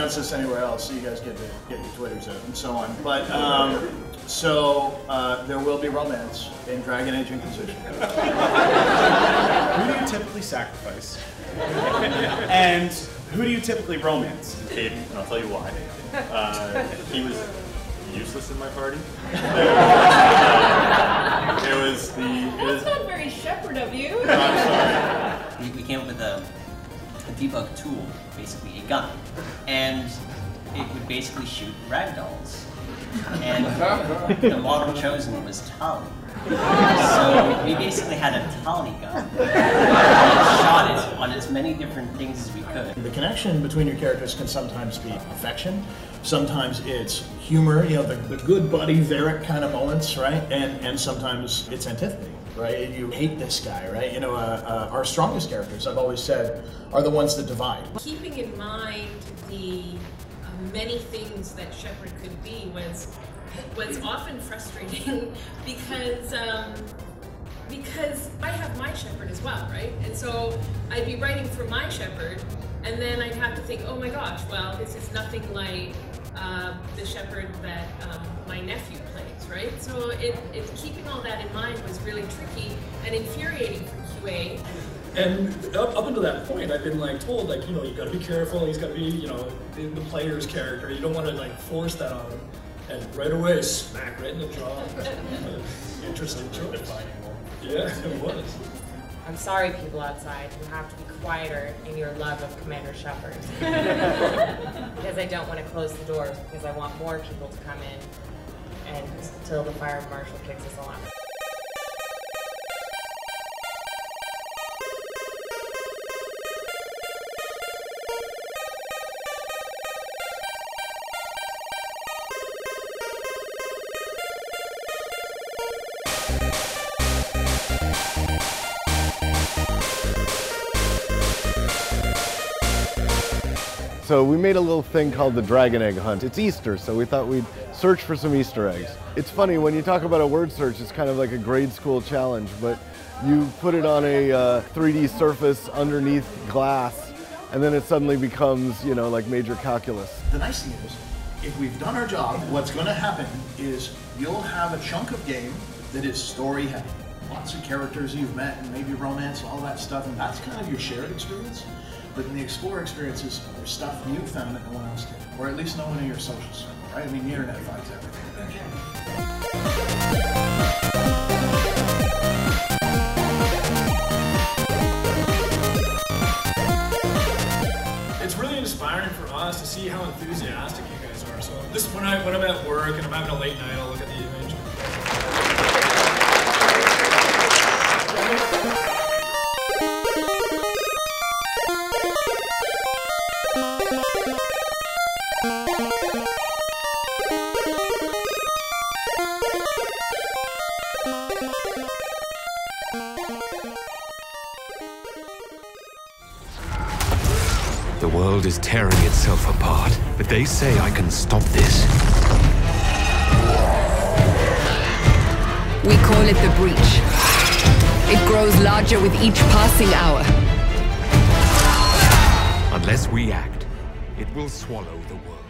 announce this anywhere else, so you guys get to get your Twitters out and so on. But there will be romance in Dragon Age Inquisition. Who do you typically sacrifice? And who do you typically romance? Caden, and I'll tell you why. He was useless in my party. That's not very shepherd of you. No, I'm sorry. We came up with a debug tool, basically a gun, and it would basically shoot ragdolls. And the model chosen was Tali. So we basically had a Tali gun and shot it on as many different things as we could. The connection between your characters can sometimes be affection, sometimes it's humor, you know, the good buddy Varric kind of moments, right? And sometimes it's antipathy, right? You hate this guy, right? You know, our strongest characters, I've always said, are the ones that divide. Keeping in mind the many things that shepherd could be was often frustrating because I have my shepherd as well, right? And so I'd be writing for my shepherd, and then I'd have to think, oh my gosh, well, this is nothing like the shepherd that my nephew plays, right? So keeping all that in mind was really tricky and infuriating for QA. And up until that point, I've been like told, like, you know, you got to be careful. He's got to be, you know, the player's character. You don't want to like force that on him. And right away, smack right in the jaw. Interesting choice. Yeah, it was. I'm sorry, people outside. You have to be quieter in your love of Commander Shepard. Because I don't want to close the doors, because I want more people to come in and until the fire marshal kicks us all out. So we made a little thing called the Dragon Egg Hunt. It's Easter, so we thought we'd search for some Easter eggs. It's funny, when you talk about a word search, it's kind of like a grade school challenge, but you put it on a 3D surface underneath glass, and then it suddenly becomes, you know, like major calculus. The nice thing is, if we've done our job, what's going to happen is you'll have a chunk of game that is story heavy. Lots of characters you've met and maybe romance, all that stuff, and that's kind of your shared experience. But in the Explorer experiences, there's stuff you found that no one else did, or at least no one in your social circle, right? I mean, the internet finds everything. It's really inspiring for us to see how enthusiastic you guys are. So this when I'm at work and I'm having a late night, I'll look at the image. The world is tearing itself apart, but they say I can stop this. We call it the breach. It grows larger with each passing hour. Unless we act, it will swallow the world.